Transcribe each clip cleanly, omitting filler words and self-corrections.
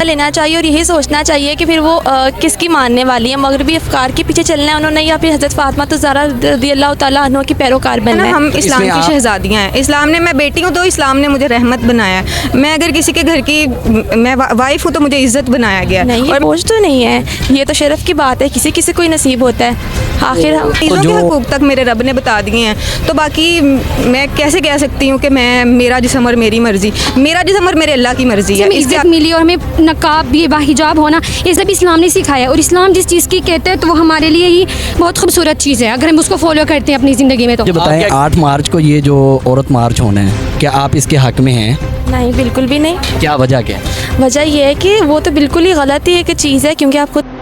لینا چاہیے اور یہی سوچنا چاہیے کہ پھر وہ کس کی ماننے والی ہیں. مغربی افکار کے پیچھے چلنا ہے انہوں نے, یا پھر حضرت فاطمہ الزہرا رضی اللہ تعالیٰ عنہ کی پیروکار بننا ہے. ہم اسلام کی شہزادیاں ہیں. اسلام نے, میں بیٹی ہوں تو اسلام نے مجھے رحمت بنایا ہے. میں اگر کسی کے گھر کی میں وائف ہوں تو مجھے عزت بنایا گیا. نہیں, اور بوجھ تو نہیں ہے, یہ تو شرف کی بات ہے, کسی کسی کو ہی نصیب ہوتا ہے. آخر چیزوں کے حقوق تک میرے رب نے بتا دیے ہیں, تو باقی میں کیسے کہہ سکتی ہوں کہ میرا جسم اور میری مرضی, میرا جسم اور میرے اللہ کی مرضی ہے. عزت ملی اور ہمیں نقاب بھی باحجاب ہونا یہ سب اسلام نے سکھایا ہے, اور اسلام جس چیز کی کہتے ہیں تو وہ ہمارے لیے ہی بہت خوبصورت چیز ہے اگر ہم اس کو فالو کرتے ہیں اپنی زندگی میں. تو یہ بتائیں 8 مارچ کو یہ جو عورت مارچ ہونا ہے, کیا آپ اس کے حق میں ہیں؟ نہیں, بالکل بھی نہیں. کیا وجہ کیا ہے؟ وجہ یہ ہے کہ وہ تو بالکل ہی غلط ہی ایک چیز ہے, کیونکہ آپ خود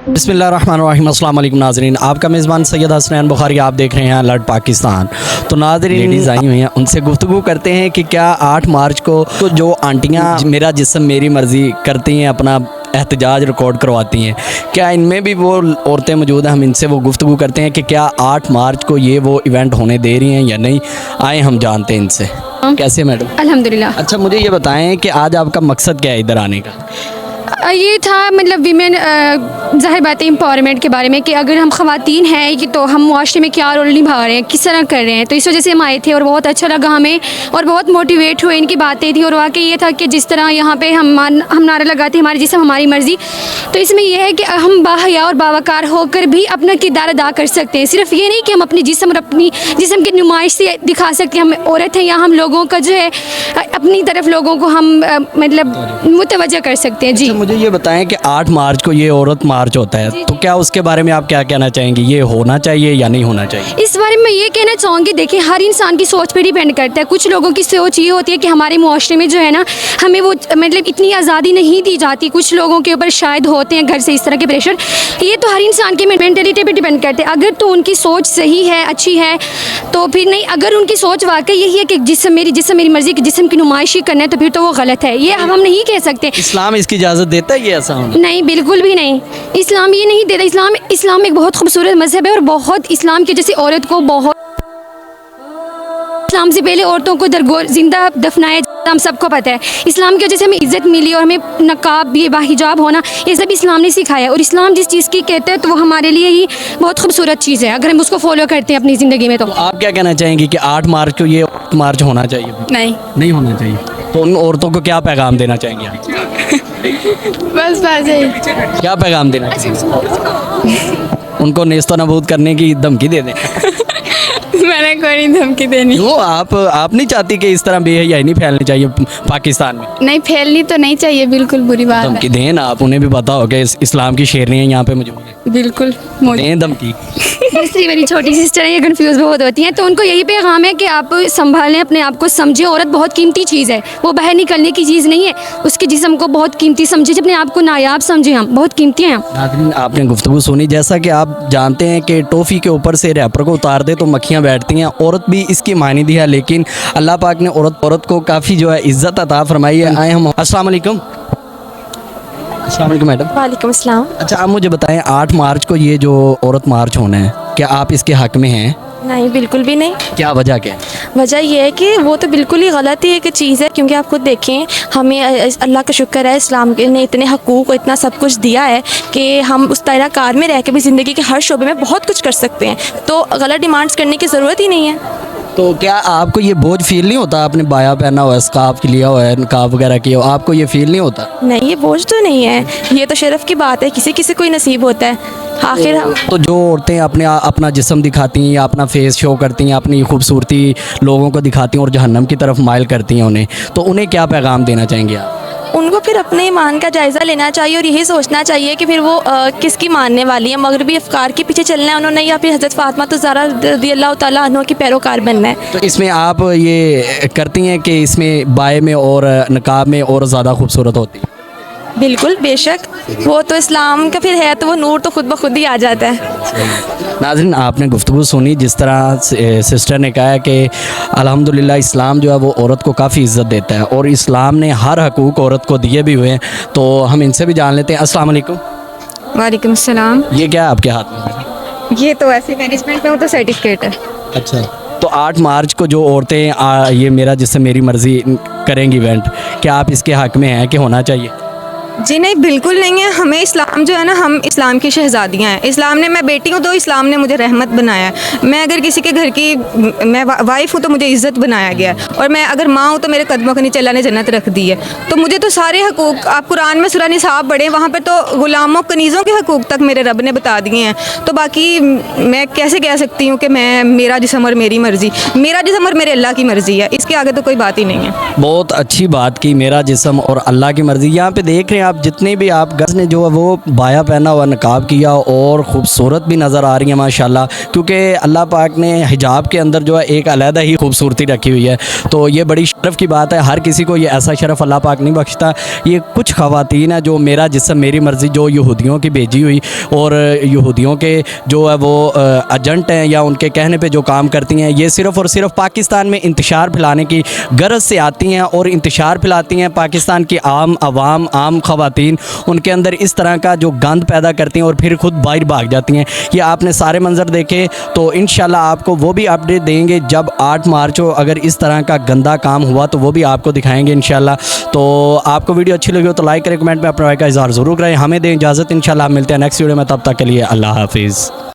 بسم اللہ الرحمن الرحیم. السلام علیکم ناظرین, آپ کا میزبان سید حسنین بخاری, آپ دیکھ رہے ہیں الرٹ پاکستان. تو ناظرین لیڈیز آئی ہوئی ہیں, ان سے گفتگو کرتے ہیں کہ کیا 8 مارچ کو جو آنٹیاں میرا جسم میری مرضی کرتی ہیں, اپنا احتجاج ریکارڈ کرواتی ہیں, کیا ان میں بھی وہ عورتیں موجود ہیں؟ ہم ان سے وہ گفتگو کرتے ہیں کہ کیا 8 مارچ کو یہ وہ ایونٹ ہونے دے رہی ہیں یا نہیں. آئیں ہم جانتے ہیں ان سے. کیسے میڈم؟ الحمدللہ. اچھا, مجھے یہ بتائیں کہ آج آپ کا مقصد کیا ہے ادھر آنے کا؟ یہ تھا مطلب ویمن ظاہر بات ہے امپاورمنٹ کے بارے میں, کہ اگر ہم خواتین ہیں تو ہم معاشرے میں کیا رول نبھا رہے ہیں, کس طرح کر رہے ہیں. تو اس وجہ سے ہم آئے تھے اور بہت اچھا لگا ہمیں, اور بہت موٹیویٹ ہوئے. ان کی باتیں تھیں, اور واقعی یہ تھا کہ جس طرح یہاں پہ ہم نعرہ لگاتے ہیں ہمارے جسم ہماری مرضی, تو اس میں یہ ہے کہ ہم باحیا اور باوقار ہو کر بھی اپنا کردار ادا کر سکتے ہیں. صرف یہ نہیں کہ ہم اپنی جسم اور اپنی جسم کی نمائش سے دکھا سکتے ہیں ہم عورت ہیں, یا ہم لوگوں کا جو ہے اپنی طرف لوگوں کو ہم مطلب متوجہ کر سکتے ہیں. جی مجھے یہ بتائیں کہ 8 مارچ کو یہ عورت مارچ ہوتا ہے, تو کیا اس کے بارے میں آپ کیا کہنا چاہیں گے, یہ ہونا چاہیے یا نہیں ہونا چاہیے؟ اس بارے میں یہ کہنا چاہوں گی, دیکھیں ہر انسان کی سوچ پہ ڈیپینڈ کرتا ہے. کچھ لوگوں کی سوچ یہ ہوتی ہے کہ ہمارے معاشرے میں جو ہے نا ہمیں وہ مطلب اتنی آزادی نہیں دی جاتی. کچھ لوگوں کے اوپر شاید ہوتے ہیں گھر سے اس طرح کے پریشر. یہ تو ہر انسان کی مینٹلٹی پہ ڈیپینڈ کرتے ہیں. اگر تو ان کی سوچ صحیح ہے, اچھی ہے, تو پھر نہیں. اگر ان کی سوچ واقعی یہی ہے کہ جسم میری مرضی, کہ جسم کی نمائش ہی کرنا ہے, تو پھر تو وہ غلط ہے. یہ ہم نہیں کہہ سکتے. اسلام اس کی اجازت دیتا ہے یہ ایسا ہونا؟ نہیں, بالکل بھی نہیں. اسلام یہ نہیں دیتا. اسلام ایک بہت خوبصورت مذہب ہے, اور بہت اسلام کی جیسے عورت کو بہت اسلام سے پہلے عورتوں کو درگور زندہ دفنایا جاتا, ہم سب کو پتہ ہے. اسلام کی وجہ سے ہمیں عزت ملی اور ہمیں نقاب بھی باحجاب ہونا یہ سب اسلام نے سکھایا ہے. اور اسلام جس چیز کی کہتے ہیں تو وہ ہمارے لیے ہی بہت خوبصورت چیز ہے اگر ہم اس کو فالو کرتے ہیں اپنی زندگی میں. تو آپ کیا کہنا چاہیں گے کہ 8 مارچ کو یہ مارچ ہونا چاہیے؟ نہیں ہونا چاہیے. تو ان عورتوں کو کیا پیغام دینا چاہیں گے آپ؟ بس کیا پیغام دینا چاہیں؟ ان کو نیست و نابود کرنے کی دھمکی دے دیں. میں نے کوئی دھمکی دینی. وہ آپ نہیں چاہتی کہ اس طرح بے حیائی نہیں پھیلنی چاہیے پاکستان میں؟ نہیں, پھیلنی تو نہیں چاہیے, بالکل بری بات ہے. دھمکی دیں نا, آپ انہیں بھی پتا ہو کہ اسلام کی شیرنیاں یہاں پہ موجود ہیں. بالکل دیں دھمکی. دوسری میری چھوٹی سسٹر ہیں, یہ کنفیوز بہت ہوتی ہیں, تو ان کو یہی پیغام ہے کہ آپ سنبھالیں اپنے آپ کو, سمجھیں عورت بہت قیمتی چیز ہے, وہ باہر نکلنے کی چیز نہیں ہے. اس کے جسم کو بہت قیمتی سمجھیں, اپنے آپ کو نایاب سمجھیں, ہم بہت قیمتی ہیں. ناظرین, آپ نے گفتگو سنی. جیسا کہ آپ جانتے ہیں کہ ٹوفی کے اوپر سے ریپر کو اتار دے تو مکھیاں بیٹھتی ہیں. عورت بھی اس کی معنی دی ہے, لیکن اللہ پاک نے عورت کو کافی جو ہے عزت عطا فرمائی ہے. آئے ہم. السلام علیکم. السلام علیکم میڈم. وعلیکم السلام. اچھا, آپ مجھے بتائیں 8 مارچ کو یہ جو عورت مارچ ہونا ہے, کیا آپ اس کے حق میں ہیں؟ نہیں, بالکل بھی نہیں. کیا وجہ کیا ہے؟ وجہ یہ ہے کہ وہ تو بالکل ہی غلط ہی ایک چیز ہے, کیونکہ آپ خود دیکھیں, ہمیں اللہ کا شکر ہے اسلام نے اتنے حقوق اور اتنا سب کچھ دیا ہے کہ ہم اس دائرہ کار میں رہ کے بھی زندگی کے ہر شعبے میں بہت کچھ کر سکتے ہیں. تو غلط ڈیمانڈس کرنے کی ضرورت ہی نہیں ہے. تو کیا آپ کو یہ بوجھ فیل نہیں ہوتا؟ آپ نے بایا پہنا ہوا ہے, اسکارف لیا ہوا ہے, نقاب وغیرہ کیا ہوا, آپ کو یہ فیل نہیں ہوتا؟ نہیں, یہ بوجھ تو نہیں ہے, یہ تو شرف کی بات ہے, کسی کسی کو ہی نصیب ہوتا ہے. آخر تو جو عورتیں اپنا جسم دکھاتی ہیں یا اپنا فیس شو کرتی ہیں, اپنی خوبصورتی لوگوں کو دکھاتی ہیں اور جہنم کی طرف مائل کرتی ہیں انہیں, تو انہیں کیا پیغام دینا چاہیں گے آپ؟ ان کو پھر اپنے ایمان کا جائزہ لینا چاہیے اور یہی سوچنا چاہیے کہ پھر وہ کس کی ماننے والی ہیں. مغربی افکار کے پیچھے چلنا ہے انہوں نے, یا پھر حضرت فاطمہ الزہرا رضی اللہ تعالیٰ عنہ کی پیروکار بننا ہے. تو اس میں آپ یہ کرتی ہیں کہ اس میں بائے میں اور نقاب میں اور زیادہ خوبصورت ہوتی ہے؟ بالکل, بے شک, وہ تو اسلام کا پھر ہے, تو وہ نور تو خود بخود ہی آ جاتا ہے. ناظرین, آپ نے گفتگو سنی. جس طرح سسٹر نے کہا ہے کہ الحمدللہ اسلام جو ہے وہ عورت کو کافی عزت دیتا ہے, اور اسلام نے ہر حقوق عورت کو دیے بھی ہوئے ہیں. تو ہم ان سے بھی جان لیتے ہیں. السلام علیکم. وعلیکم السلام. یہ کیا ہے آپ کے ہاتھ میں؟ یہ تو ایسے مینجمنٹ میں ہوں تو سرٹیفکیٹ ہے. اچھا, تو 8 مارچ کو جو عورتیں یہ میرا جسم میری مرضی کریں گی ایونٹ، کیا آپ اس کے حق میں ہیں کہ ہونا چاہیے؟ جی نہیں، بالکل نہیں ہے. ہمیں اسلام جو ہے نا، ہم اسلام کی شہزادیاں ہیں. اسلام نے، میں بیٹی ہوں تو اسلام نے مجھے رحمت بنایا ہے. میں اگر کسی کے گھر کی میں وائف ہوں تو مجھے عزت بنایا گیا ہے، اور میں اگر ماں ہوں تو میرے قدموں کے نیچے اللہ نے جنت رکھ دی ہے. تو مجھے تو سارے حقوق، آپ قرآن میں سورہ نساء پڑھیں، وہاں پہ تو غلاموں کنیزوں کے حقوق تک میرے رب نے بتا دیے ہیں. تو باقی میں کیسے کہہ سکتی ہوں کہ میرا جسم اور میری مرضی، میرا جسم اور میرے اللہ کی مرضی ہے. اس کے آگے تو کوئی بات ہی نہیں ہے. بہت اچھی بات کی، میرا جسم اور اللہ کی مرضی. یہاں پہ دیکھ رہے ہیں آپ جتنے بھی آپ گز نے جو ہے وہ بایا پہنا ہوا، نقاب کیا، اور خوبصورت بھی نظر آ رہی ہیں ماشاءاللہ، کیونکہ اللہ پاک نے حجاب کے اندر جو ہے ایک علیحدہ ہی خوبصورتی رکھی ہوئی ہے. تو یہ بڑی شرف کی بات ہے. ہر کسی کو یہ ایسا شرف اللہ پاک نہیں بخشتا. یہ کچھ خواتین ہیں جو میرا جسم میری مرضی جو یہودیوں کی بھیجی ہوئی اور یہودیوں کے جو ہے وہ ایجنٹ ہیں یا ان کے کہنے پہ جو کام کرتی ہیں، یہ صرف اور صرف پاکستان میں انتشار پھیلانے کی غرض سے آتی ہیں اور انتشار پھیلاتی ہیں. پاکستان کی عام عوام، عام خواتین ان کے اندر اس طرح کا جو گند پیدا کرتی ہیں اور پھر خود باہر بھاگ جاتی ہیں. یہ آپ نے سارے منظر دیکھے، تو انشاءاللہ آپ کو وہ بھی اپڈیٹ دیں گے جب 8 مارچ ہو. اگر اس طرح کا گندا کام ہوا تو وہ بھی آپ کو دکھائیں گے انشاءاللہ. تو آپ کو ویڈیو اچھی لگی ہو تو لائک کریں، کمنٹ میں اپنے رائے کا اظہار ضرور کریں. ہمیں دیں اجازت، انشاءاللہ ہم ملتے ہیں نیکسٹ ویڈیو میں. تب تک کے لیے اللہ حافظ.